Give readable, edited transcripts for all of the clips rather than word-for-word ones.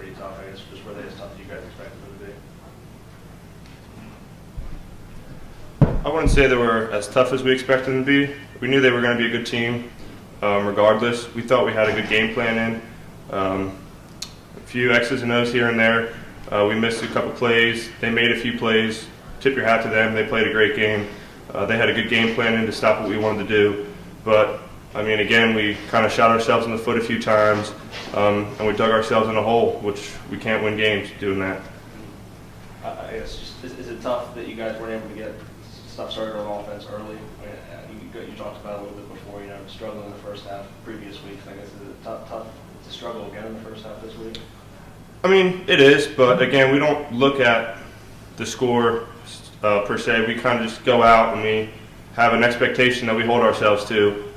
pretty tough. I guess just were they as tough as you guys expected them to be? I wouldn't say they were as tough as we expected them to be. We knew they were going to be a good team regardless. We thought we had a good game plan in. A few X's and O's here and there. We missed a couple plays. They made a few plays. Tip your hat to them. They played a great game. They had a good game plan in to stop what we wanted to do. But, I mean, again, we kind of shot ourselves in the foot a few times, and we dug ourselves in a hole, which we can't win games doing that. I guess just, is it tough that you guys weren't able to get stuff started on offense early? I mean, you talked about it a little bit before, struggling in the first half previous weeks. I guess is it tough to struggle again in the first half this week? I mean, it is, but again, we don't look at the score per se. We kind of just go out and we have an expectation that we hold ourselves to.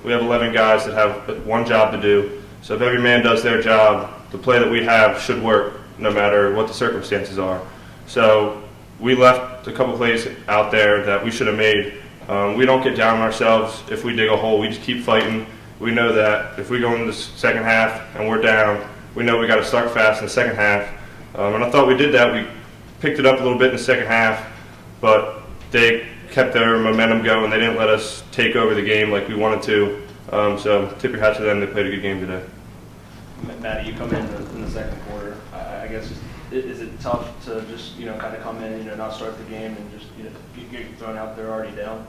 We have 11 guys that have one job to do. So if every man does their job, the play that we have should work no matter what the circumstances are. So we left a couple plays out there that we should have made. We don't get down on ourselves if we dig a hole. We just keep fighting. We know that if we go into the second half and we're down, we know we got to start fast in the second half. And I thought we did that. We picked it up a little bit in the second half, but they kept their momentum going. They didn't let us take over the game like we wanted to. So tip your hat to them. They played a good game today. Matty, you come in the second quarter. I guess is it tough to just kind of come in, not start the game and just get thrown out there already down?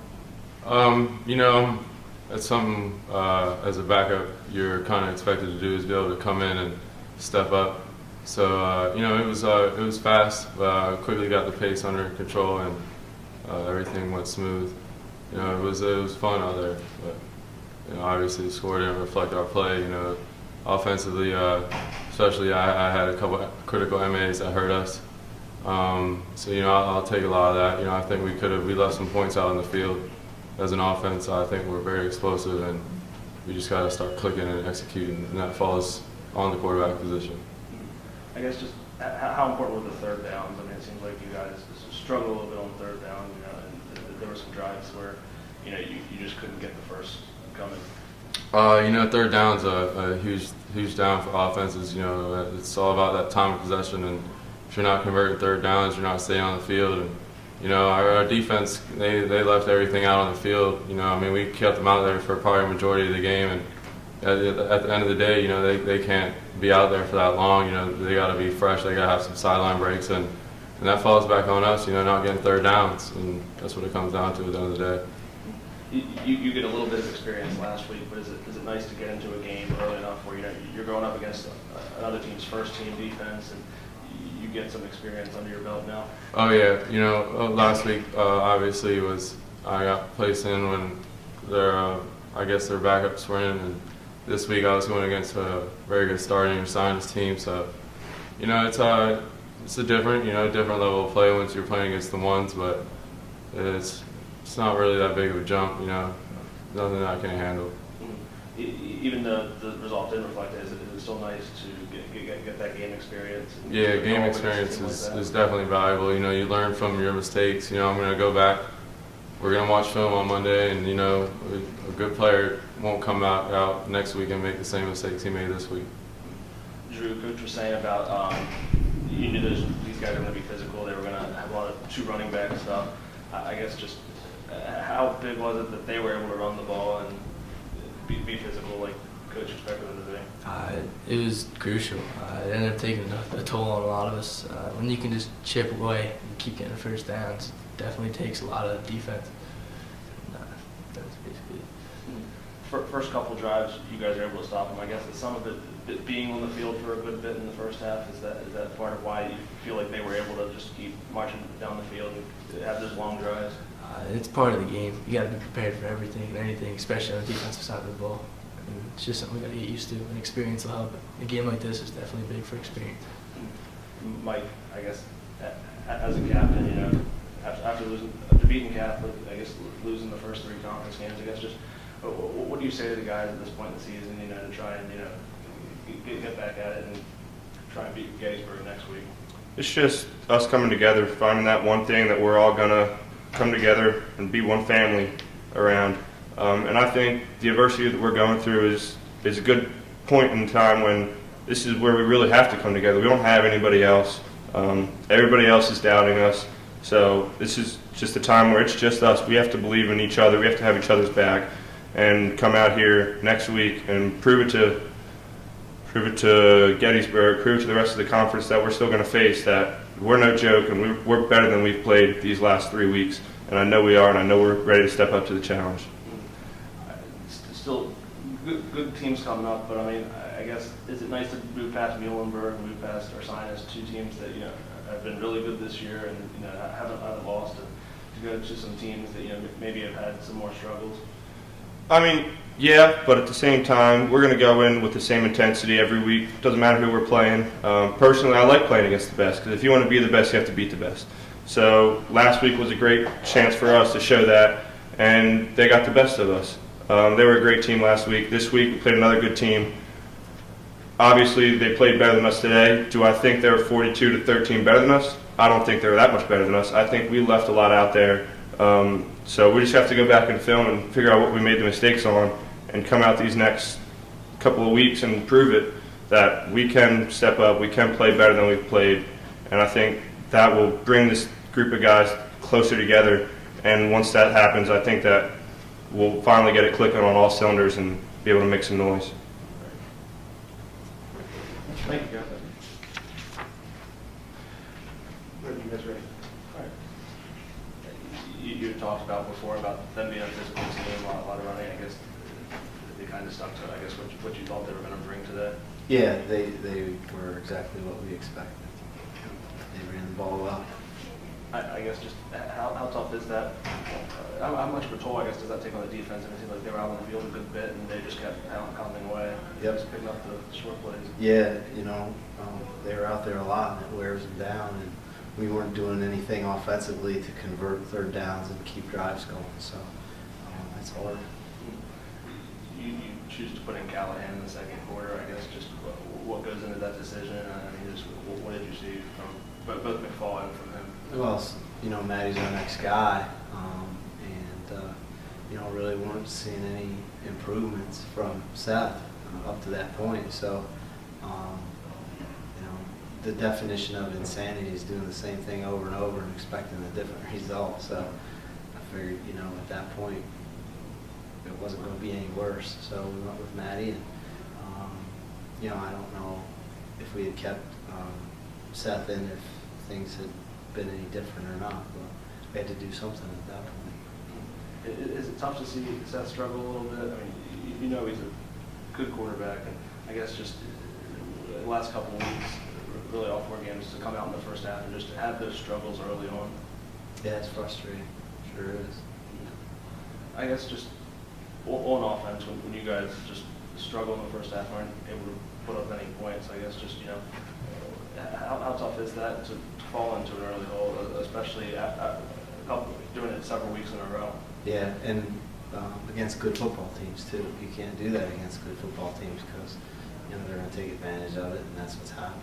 That's something as a backup you're kind of expected to do, is be able to come in and step up. So it was fast. Quickly got the pace under control and everything went smooth. It was fun out there, but obviously the score didn't reflect our play. Offensively, especially I had a couple critical MAs that hurt us. I'll take a lot of that. I think we left some points out on the field as an offense. I think we're very explosive, and we just got to start clicking and executing, and that falls on the quarterback position. I guess just how important were the third downs? I mean, it seems like you guys struggled a little bit on third down, and there were some drives where, you just couldn't get the first coming. Third down's a huge down for offenses. It's all about that time of possession, and if you're not converting third downs, you're not staying on the field. And our defense, they left everything out on the field. We kept them out there for probably a majority of the game, and at the end of the day, they can't be out there for that long. They got to be fresh. They got to have some sideline breaks, and that falls back on us. Not getting third downs, and that's what it comes down to at the end of the day. You get a little bit of experience last week, but is it nice to get into a game early enough where you're going up against another team's first team defense and you get some experience under your belt now? Oh yeah, last week obviously I got placed in when their backups were in, and this week I was going against a very good starting Ursinus team. So it's a different level of play once you're playing against the ones, but it's not really that big of a jump, nothing that I can't handle. Even the result didn't reflect it. Is it still nice to get that game experience? Yeah, game experience is definitely valuable. You learn from your mistakes. I'm going to go back. We're going to watch film on Monday, and a good player won't come out next week and make the same mistakes he made this week. Drew, Coach was saying about you knew these guys were going to be physical. They were going to have a lot of two running back stuff. I guess just how big was it that they were able to run the ball and be physical like Coach expected them to be? It was crucial. It ended up taking a toll on a lot of us. When you can just chip away and keep getting first downs, it definitely takes a lot of defense. That's basically it. First couple drives, you guys are able to stop them. I guess some of it being on the field for a good bit in the first half, is that part of why you feel like they were able to just keep marching down the field and have those long drives? It's part of the game. You got to be prepared for everything and anything, especially on the defensive side of the ball. And it's just something we got to get used to, and experience will help. A game like this is definitely big for experience. Mike, I guess as a captain, after beating Catholic, I guess losing the first 3 conference games, I guess just what do you say to the guys at this point in the season, to try and get back at it and try and beat Gettysburg next week? It's just us coming together, finding that one thing that we're all gonna come together and be one family around. And I think the adversity that we're going through is a good point in time when this is where we really have to come together. We don't have anybody else. Everybody else is doubting us. So this is just a time where it's just us. We have to believe in each other. We have to have each other's back and come out here next week and prove it to Gettysburg, prove it to the rest of the conference that we're still going to face, that we're no joke and we're better than we've played these last 3 weeks. And I know we are, and I know we're ready to step up to the challenge. Still good teams coming up, but I mean, I guess, is it nice to move past Muhlenberg, move past Ursinus, two teams that, have been really good this year and, haven't lost, to go to some teams that, maybe have had some more struggles? I mean, yeah, but at the same time, we're going to go in with the same intensity every week. Doesn't matter who we're playing. Personally, I like playing against the best, because if you want to be the best, you have to beat the best. So last week was a great chance for us to show that, and they got the best of us. They were a great team last week. This week, we played another good team. Obviously, they played better than us today. Do I think they were 42-13 better than us? I don't think they were that much better than us. I think we left a lot out there. So we just have to go back and film and figure out what we made the mistakes on and come out these next couple of weeks and prove it that we can step up, we can play better than we've played. And I think that will bring this group of guys closer together. And once that happens, I think that we'll finally get it clicking on all cylinders and be able to make some noise. Thank you, guys. Are you guys ready? All right. You talked about before about them being a physical team, a lot of running. I guess they kind of stuck to, I guess, what you thought they were going to bring today. Yeah, they were exactly what we expected. They ran the ball well. I guess just how tough is that? How much patrol, I guess, does that take on the defense? And it seemed like they were out on the field a good bit, and they just kept pounding away, just picking up the short plays. Yeah, they were out there a lot, and it wears them down. And we weren't doing anything offensively to convert third downs and keep drives going. So that's hard. You choose to put in Callahan in the second quarter. I guess just what goes into that decision. I mean, just what did you see from both McFall and from him? Well, Matty's our next guy, really weren't seeing any improvements from Sept up to that point. So, the definition of insanity is doing the same thing over and over and expecting a different result. So, I figured, at that point, it wasn't going to be any worse. So we went with Matty, and I don't know if we had kept Sept in if things had been any different or not, but we had to do something at that point. Is it tough to see Seth struggle a little bit? I mean, he's a good quarterback, and I guess just the last couple of weeks, really all 4 games, to come out in the first half and just to have those struggles early on. Yeah, it's frustrating. Sure is. I guess just on offense, when you guys just struggle in the first half, aren't able to put up any points, I guess just, how tough is that to fall into an early hole, especially doing it several weeks in a row? Yeah, and against good football teams too. You can't do that against good football teams because they're going to take advantage of it, and that's what's happened.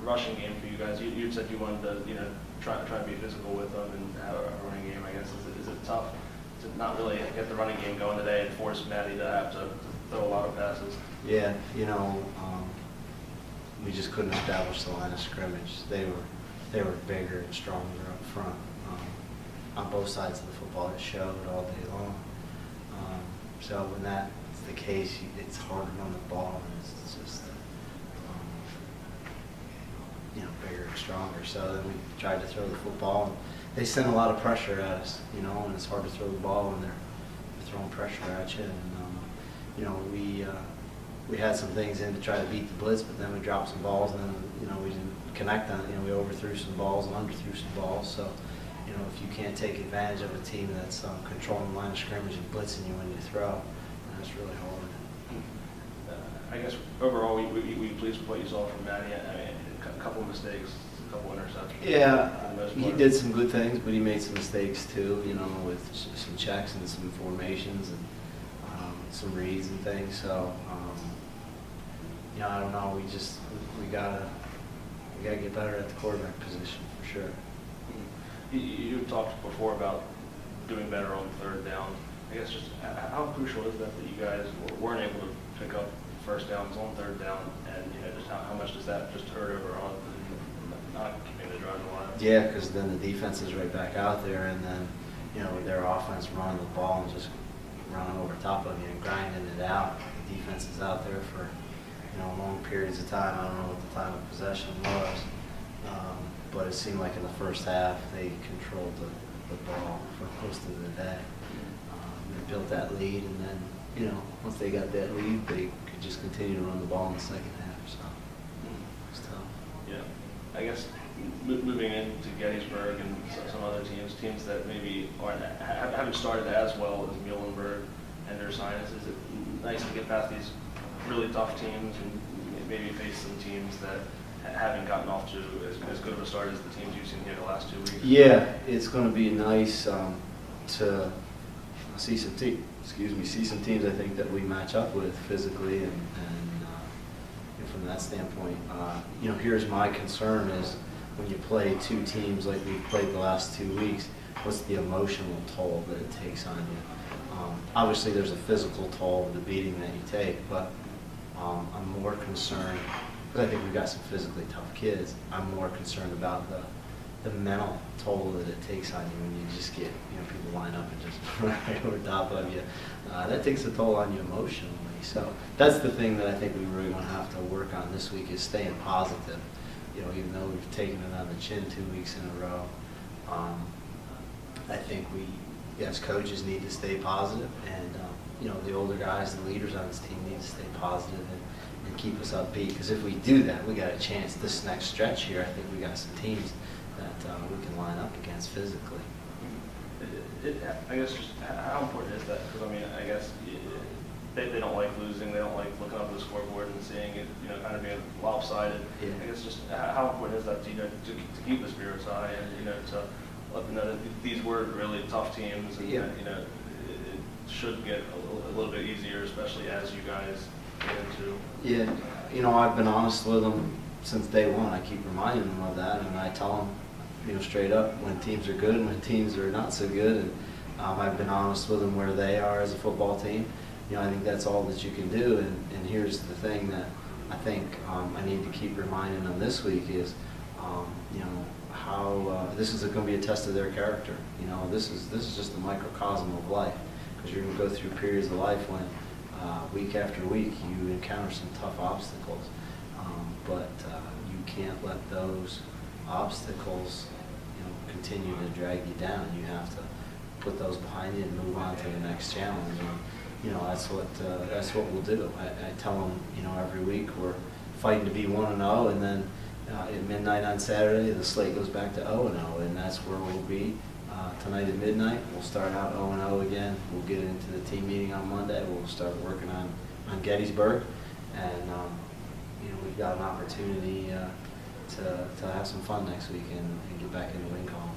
Rushing game for you guys. You said you wanted to try to be physical with them and have a running game. I guess is it tough to not really get the running game going today and force Matty to have to throw a lot of passes? Yeah, we just couldn't establish the line of scrimmage. They were bigger and stronger up front on both sides of the football. It showed all day long. So when that's the case, it's hard to run the ball, and it's just bigger and stronger. So then we tried to throw the football, and they sent a lot of pressure at us, and it's hard to throw the ball when they're throwing pressure at you. And we had some things in to try to beat the blitz, but then we dropped some balls, and then we didn't connect on it. We overthrew some balls and underthrew some balls. So if you can't take advantage of a team that's controlling the line of scrimmage and blitzing you when you throw, that's really hard. I guess overall, were you pleased with what you saw from Matty? I mean, a couple of mistakes, a couple of interceptions. Yeah, he did some good things, but he made some mistakes too, with some checks and some formations and some reads and things. So, I don't know. We gotta get better at the quarterback position for sure. You talked before about doing better on third down. I guess just how crucial is that you guys weren't able to pick up first downs on third down, and just how much does that just hurt over on not keeping the drive alive? Yeah, because then the defense is right back out there, and then their offense running the ball and just running over top of you and grinding it out. The defense is out there for long periods of time. I don't know what the time of possession was, but it seemed like in the first half they controlled the ball for most of the day. They built that lead, and then once they got that lead, they could just continue to run the ball in the second half. So it's tough. Yeah, I guess moving into Gettysburg and some other teams that maybe haven't started as well as Muhlenberg and Ursinus, is it nice to get past these really tough teams and maybe face some teams that haven't gotten off to as good of a start as the teams you've seen here the last 2 weeks? Yeah, it's going to be nice to see some teams I think that we match up with physically, and from that standpoint, here's my concern is when you play two teams like we've played the last 2 weeks, what's the emotional toll that it takes on you? Obviously, there's a physical toll of the beating that you take, but I'm more concerned, because I think we've got some physically tough kids, I'm more concerned about the mental toll that it takes on you when you just get, people line up and just right over top of you. That takes a toll on you emotionally. So that's the thing that I think we really want to have to work on this week, is staying positive. Even though we've taken it on the chin 2 weeks in a row, I think we, as coaches, need to stay positive, and the older guys, the leaders on this team, need to stay positive and keep us upbeat. Because if we do that, we got a chance. This next stretch here, I think we got some teams that we can line up against physically. I guess just how important is that? Because I guess they don't like losing. They don't like looking up at the scoreboard and seeing it, kind of being lopsided. Yeah. I guess just how important is that to to keep the spirits high and to let them know that these were really tough teams, and Yeah. that, it should get a little bit easier, especially as you guys get into. Yeah, I've been honest with them since day one. I keep reminding them of that, and I tell them, straight up when teams are good and when teams are not so good. And I've been honest with them where they are as a football team. I think that's all that you can do. And here's the thing that I think I need to keep reminding them this week is, how this is going to be a test of their character. This is just a microcosm of life, because you're going to go through periods of life when week after week you encounter some tough obstacles, but you can't let those obstacles continue to drag you down. You have to put those behind you and move on to the next challenge. And that's what we'll do. I tell them every week we're fighting to be 1-0, and then at midnight on Saturday the slate goes back to 0-0, and that's where we'll be tonight at midnight. We'll start out 0-0 again. We'll get into the team meeting on Monday. We'll start working on Gettysburg, and we've got an opportunity to have some fun next week and get back into win column.